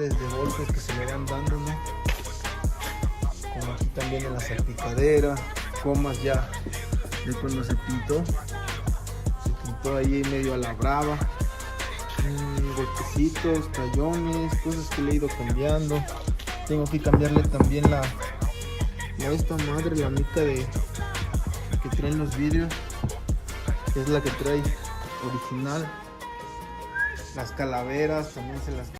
errores de golpes que se le van dando, ¿no? Como aquí también en la salpicadera, comas ya de cuando se pintó ahí medio a la brava, golpecitos, tallones, cosas que le he ido cambiando. Tengo que cambiarle también la esta madre, la mica de que traen los vidrios, que es la que trae original. Las calaveras también se las